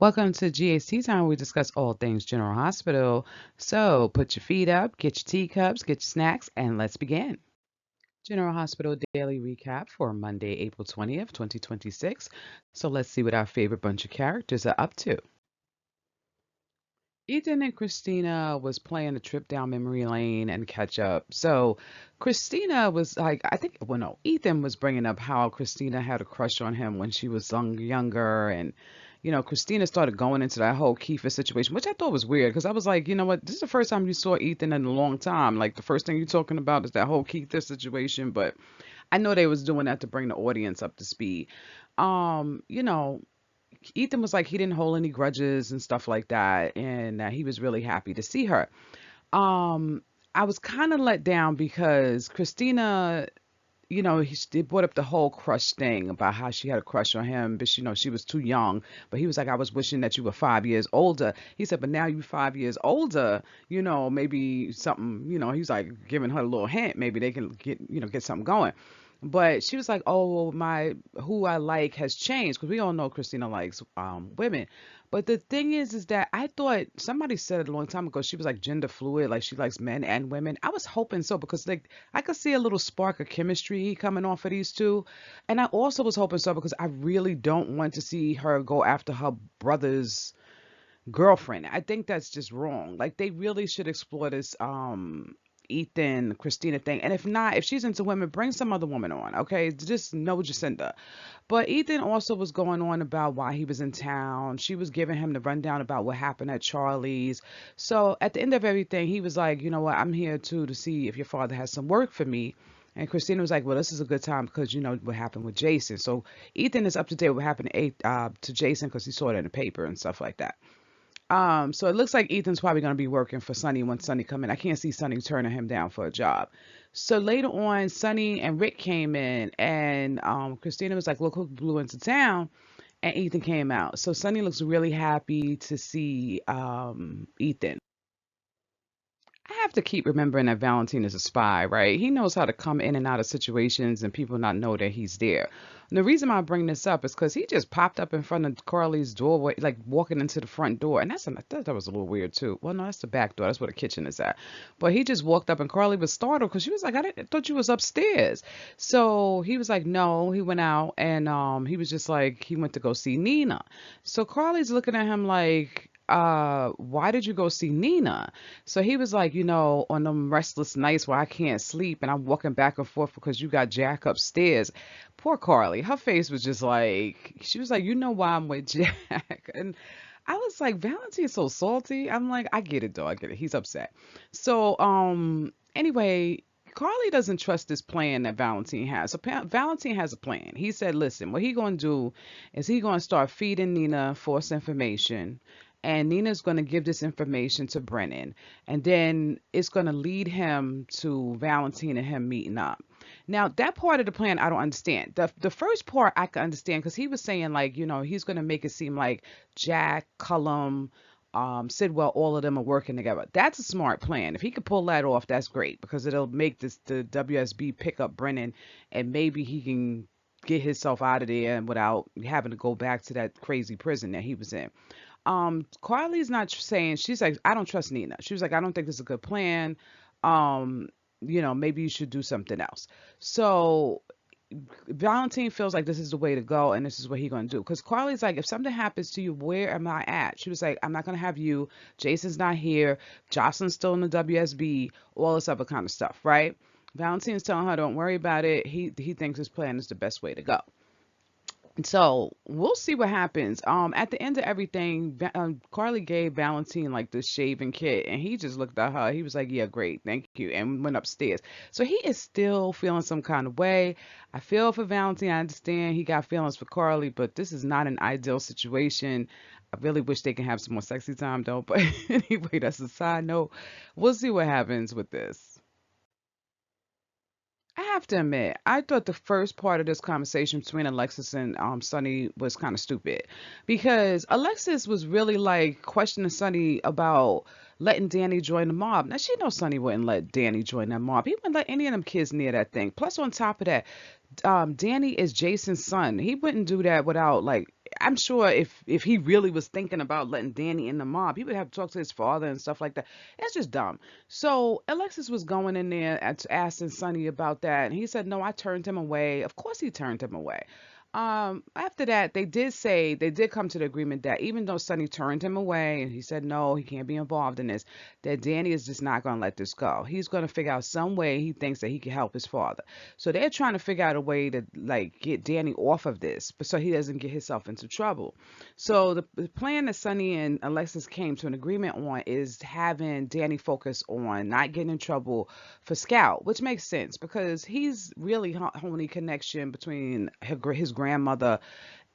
Welcome to GAC Time, where we discuss all things General Hospital. So put your feet up, get your teacups, get your snacks, and let's begin. General Hospital Daily Recap for Monday, April 20th, 2026. So let's see what our favorite bunch of characters are up to. Ethan and Christina was playing a trip down memory lane and catch up. So Christina was like, I think, well, no, Ethan was bringing up how Christina had a crush on him when she was younger. And, Christina started going into that whole Kiefer situation, which I thought was weird because I was like, you know what, this is the first time you saw Ethan in a long time. Like the first thing you're talking about is that whole Kiefer situation. But I know they was doing that to bring the audience up to speed. Um, you know, Ethan was like he didn't hold any grudges and stuff like that, and he was really happy to see her. Um, I was kind of let down because Christina, they brought up the whole crush thing about how she had a crush on him, but she was too young. But he was like, I was wishing that you were 5 years older. He said, but now you 5 years older, maybe something, he's like giving her a little hint, maybe they can get something going. But she was like, "Oh, my who I like has changed because we all know Christina likes women." But the thing is that I thought somebody said it a long time ago. She was like gender fluid, like she likes men and women. I was hoping so because like I could see a little spark of chemistry coming off of these two, and I also was hoping so because I really don't want to see her go after her brother's girlfriend. I think that's just wrong. Like they really should explore this Ethan Christina thing. And if not, if she's into women, bring some other woman on, okay? Just no Jacinda. But Ethan also was going on about why he was in town. She was giving him the rundown about what happened at Charlie's. So at the end of everything, he was like, you know what, I'm here too to see if your father has some work for me. And Christina was like, well, this is a good time because you know what happened with Jason. So Ethan is up to date with what happened to Jason because he saw it in the paper and stuff like that. So it looks like Ethan's probably going to be working for Sonny when Sonny come in. I can't see Sonny turning him down for a job. So later on, Sonny and Rick came in, and Christina was like, "Look who blew into town," and Ethan came out. So Sonny looks really happy to see Ethan. I have to keep remembering that Valentine is a spy, right? He knows how to come in and out of situations and people not know that he's there. And the reason I bring this up is because he just popped up in front of Carly's doorway, like walking into the front door. And I thought that was a little weird too. Well, no, that's the back door. That's where the kitchen is at. But he just walked up and Carly was startled because she was like, I thought you was upstairs. So he was like, no, he went out and he was just like, he went to go see Nina. So Carly's looking at him like, why did you go see Nina? So he was like, on them restless nights where I can't sleep and I'm walking back and forth because you got Jack upstairs. Poor Carly. Her face was just like, she was like, you know why I'm with Jack. And I was like, Valentine's so salty. I'm like, I get it though. I get it. He's upset. So, anyway, Carly doesn't trust this plan that Valentine has. So Valentine has a plan. He said, listen, what he going to do is he going to start feeding Nina false information, and Nina's going to give this information to Brennan, and then it's going to lead him to Valentine and him meeting up. Now, that part of the plan I don't understand. The first part I can understand because he was saying like, he's going to make it seem like Jack, Cullum, Sidwell, all of them are working together. That's a smart plan. If he could pull that off, that's great because it'll make the WSB pick up Brennan, and maybe he can get himself out of there and without having to go back to that crazy prison that he was in. Carly's not saying, she's like, I don't trust Nina. She was like, I don't think this is a good plan. Um, maybe you should do something else. So Valentine feels like this is the way to go and this is what he's going to do. Because Carly's like, if something happens to you, where am I at? She was like, I'm not going to have you. Jason's not here. Jocelyn's still in the WSB, all this other kind of stuff, right? Valentine's telling her, don't worry about it. He thinks his plan is the best way to go. So we'll see what happens. At the end of everything, Carly gave Valentine like this shaving kit, and he just looked at her. He was like, "Yeah, great, thank you," and went upstairs. So he is still feeling some kind of way. I feel for Valentine. I understand he got feelings for Carly, but this is not an ideal situation. I really wish they can have some more sexy time though. But anyway, that's a side note. We'll see what happens with this. I have to admit, I thought the first part of this conversation between Alexis and Sonny was kind of stupid because Alexis was really like questioning Sonny about letting Danny join the mob. Now she knows Sonny wouldn't let Danny join that mob. He wouldn't let any of them kids near that thing. Plus, on top of that, Danny is Jason's son. He wouldn't do that without like. I'm sure if he really was thinking about letting Danny in the mob, he would have to talk to his father and stuff like that. It's just dumb. So Alexis was going in there and asking Sonny about that, and he said, "No, I turned him away." Of course, he turned him away. After that, they did come to the agreement that even though Sonny turned him away and he said no, he can't be involved in this, that Danny is just not going to let this go. He's going to figure out some way he thinks that he can help his father. So they're trying to figure out a way to like get Danny off of this, but so he doesn't get himself into trouble. So the plan that Sonny and Alexis came to an agreement on is having Danny focus on not getting in trouble for Scout, which makes sense because he's really only connection between his grandmother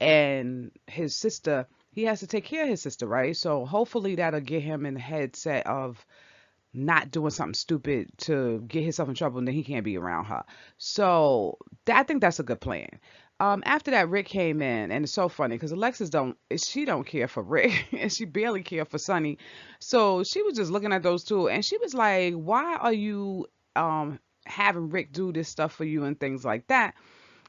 and his sister. He has to take care of his sister, right? So hopefully that'll get him in the headset of not doing something stupid to get himself in trouble and then he can't be around her. So I think that's a good plan. After that, Rick came in, and it's so funny because Alexis don't care for Rick, and she barely care for Sonny. So she was just looking at those two, and she was like, "Why are you having Rick do this stuff for you and things like that?"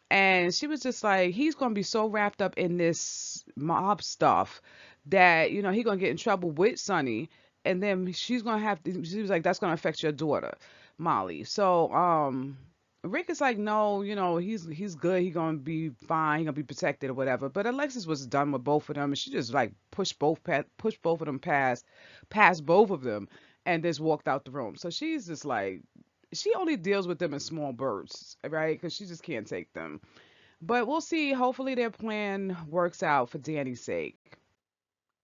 And she was just like, he's gonna be so wrapped up in this mob stuff that he's gonna get in trouble with Sonny, and then she's gonna have to. She was like, that's gonna affect your daughter, Molly. So Rick is like, no, he's good. He's gonna be fine. He's gonna be protected or whatever. But Alexis was done with both of them, and she just like pushed both of them past both of them, and just walked out the room. So she's just like, she only deals with them in small bursts, right? Because she just can't take them. But we'll see. Hopefully their plan works out for Danny's sake.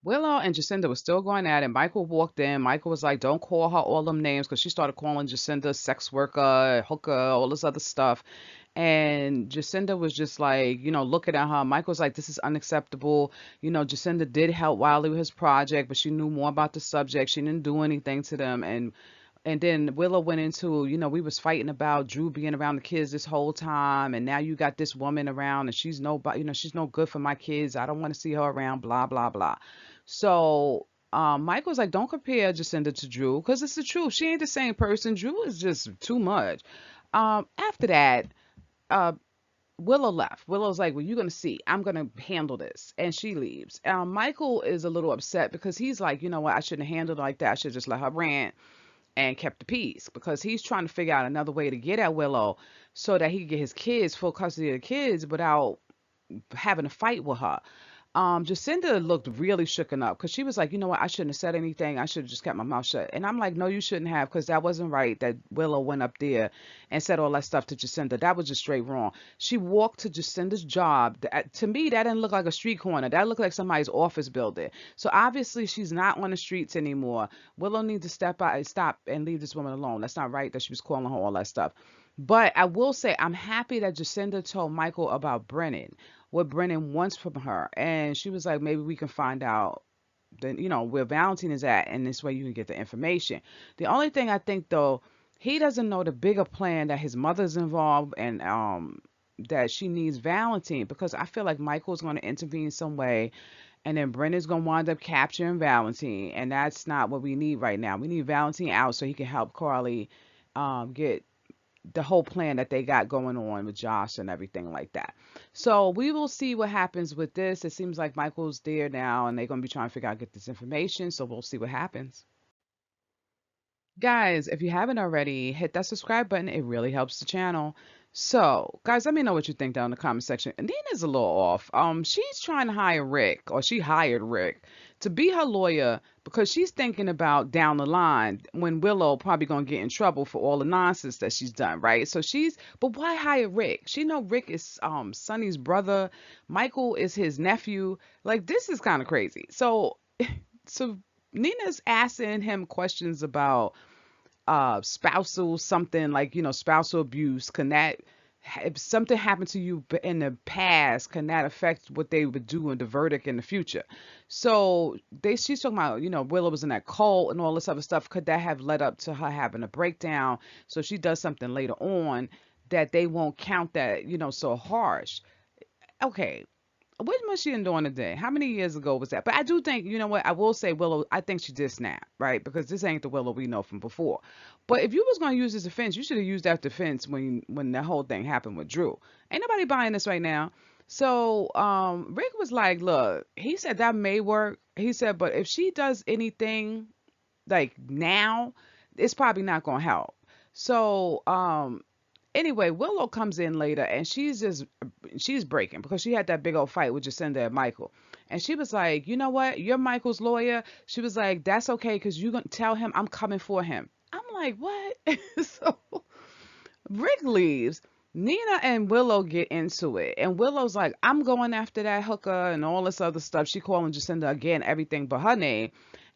Willow and Jacinda was still going at it. Michael walked in. Michael was like, don't call her all them names because she started calling Jacinda sex worker, hooker, all this other stuff. And Jacinda was just like, looking at her. Michael's like, this is unacceptable. Jacinda did help Wiley with his project, but she knew more about the subject. She didn't do anything to them. And then Willow went into, we was fighting about Drew being around the kids this whole time, and now you got this woman around, and she's she's no good for my kids. I don't want to see her around, blah, blah, blah. So Michael's like, don't compare Jacinda to Drew, because it's the truth. She ain't the same person. Drew is just too much. After that, uh, Willow left. Willow's like, well, you're going to see. I'm going to handle this. And she leaves. Michael is a little upset because he's like, you know what? I shouldn't have handled it like that. I should just let her rant and kept the peace because he's trying to figure out another way to get at Willow so that he can get his kids, full custody of the kids without having a fight with her. Jacinda looked really shooken up because she was like, you know what, I shouldn't have said anything. I should have just kept my mouth shut. And I'm like, no, you shouldn't have, because that wasn't right that Willow went up there and said all that stuff to Jacinda. That was just straight wrong. She walked to Jacinda's job. To me, that didn't look like a street corner. That looked like somebody's office building. So obviously she's not on the streets anymore. Willow needs to stop and leave this woman alone. That's not right that she was calling her all that stuff. But I will say I'm happy that Jacinda told Michael about Brennan, what Brennan wants from her. And she was like, maybe we can find out then, where Valentine is at, and this way you can get the information. The only thing I think though, he doesn't know the bigger plan that his mother's involved and that she needs Valentine, because I feel like Michael's going to intervene some way, and then Brennan's going to wind up capturing Valentine, and that's not what we need right now. We need Valentine out so he can help Carly get the whole plan that they got going on with Josh and everything like that. So we will see what happens with this. It seems like Michael's there now and they're going to be trying to figure out, get this information. So we'll see what happens. Guys, if you haven't already, hit that subscribe button. It really helps the channel. So, guys, let me know what you think down in the comment section. And Nina's a little off. She's trying to hire Rick, or she hired Rick to be her lawyer because she's thinking about down the line when Willow probably gonna get in trouble for all the nonsense that she's done, right? So but why hire Rick? She know Rick is Sonny's brother. Michael is his nephew. Like, this is kind of crazy. So, so Nina's asking him questions about spousal something, like spousal abuse. Can that, if something happened to you in the past, can that affect what they would do in the verdict in the future? So she's talking about, Willow was in that cult and all this other stuff. Could that have led up to her having a breakdown? So she does something later on that they won't count that, so harsh. Okay, What was she doing today? How many years ago was that? But I do think, you know what, I will say Willow, I think she did snap, right? Because this ain't the Willow we know from before. But if you was gonna use this defense, you should have used that defense when the whole thing happened with Drew. Ain't nobody buying this right now. So Rick was like, look, he said that may work. He said, but if she does anything like now, it's probably not gonna help. So anyway, Willow comes in later and she's breaking because she had that big old fight with Jacinda and Michael. And she was like, you know what? You're Michael's lawyer. She was like, that's okay because you're gonna tell him I'm coming for him. I'm like, what? So Rick leaves. Nina and Willow get into it. And Willow's like, I'm going after that hooker and all this other stuff. She calling Jacinda again, everything but her name.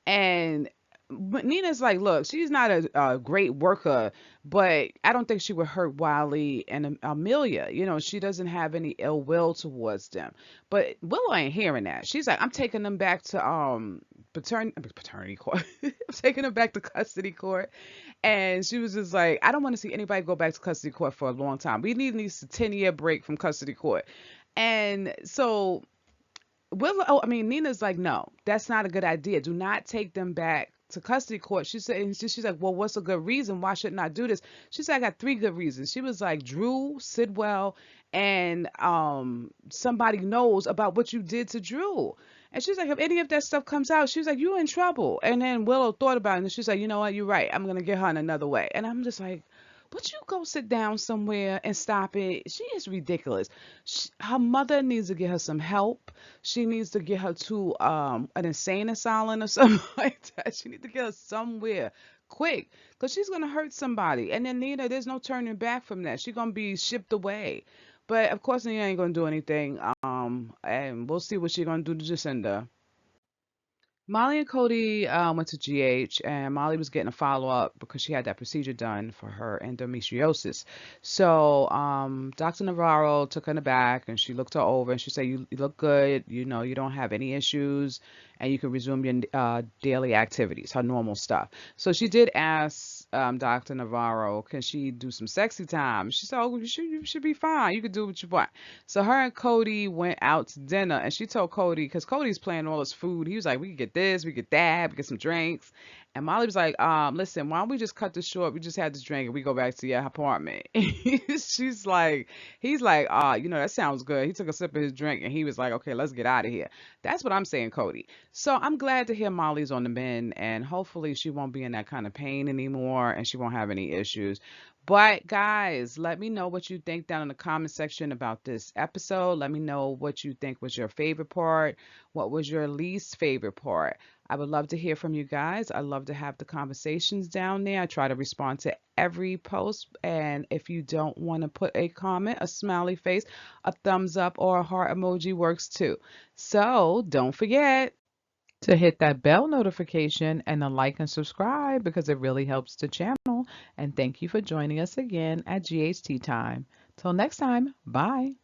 And Nina's like, look, she's not a great worker, but I don't think she would hurt Wiley and Amelia. You know, she doesn't have any ill will towards them. But Willow ain't hearing that. She's like, I'm taking them back to paternity court. I'm taking them back to custody court. And she was just like, I don't want to see anybody go back to custody court for a long time. We need at least a 10-year break from custody court. And so Nina's like, no, that's not a good idea. Do not take them back to custody court. She said, and she's like, well, what's a good reason? Why shouldn't I do this? She said, I got 3 good reasons. She was like, Drew, Sidwell, and somebody knows about what you did to Drew. And she's like, if any of that stuff comes out, she's like, you're in trouble. And then Willow thought about it, and she's like, you know what? You're right. I'm going to get her in another way. And I'm just like, would you go sit down somewhere and stop it? She is ridiculous. Her mother needs to get her some help. She needs to get her to an insane asylum or something like that. She needs to get her somewhere quick because she's going to hurt somebody. And then Nina, there's no turning back from that. She's going to be shipped away. But of course, Nina ain't going to do anything. And we'll see what she's going to do to Jacinda. Molly and Cody went to GH, and Molly was getting a follow up because she had that procedure done for her endometriosis. So Dr. Navarro took her in the back, and she looked her over, and she said, "You look good. You know, you don't have any issues, and you can resume your daily activities, her normal stuff." So she did ask Dr. Navarro, "Can she do some sexy time?" She said, "Oh, you should be fine. You could do what you want." So her and Cody went out to dinner, and she told Cody, because Cody's planning all his food. He was like, "We could get this, we get that, we get some drinks." And Molly was like, listen, why don't we just cut this short? We just had this drink and we go back to your apartment." She's like, he's like, you know, that sounds good. He took a sip of his drink and he was like, okay, let's get out of here. That's what I'm saying, Cody. So I'm glad to hear Molly's on the mend, and hopefully she won't be in that kind of pain anymore and she won't have any issues. But guys, let me know what you think down in the comment section about this episode. Let me know what you think was your favorite part. What was your least favorite part? I would love to hear from you guys. I love to have the conversations down there. I try to respond to every post. And if you don't want to put a comment, a smiley face, a thumbs up, or a heart emoji works too. So don't forget to hit that bell notification and a like and subscribe because it really helps the channel. And thank you for joining us again at GHT Time. Till next time, bye.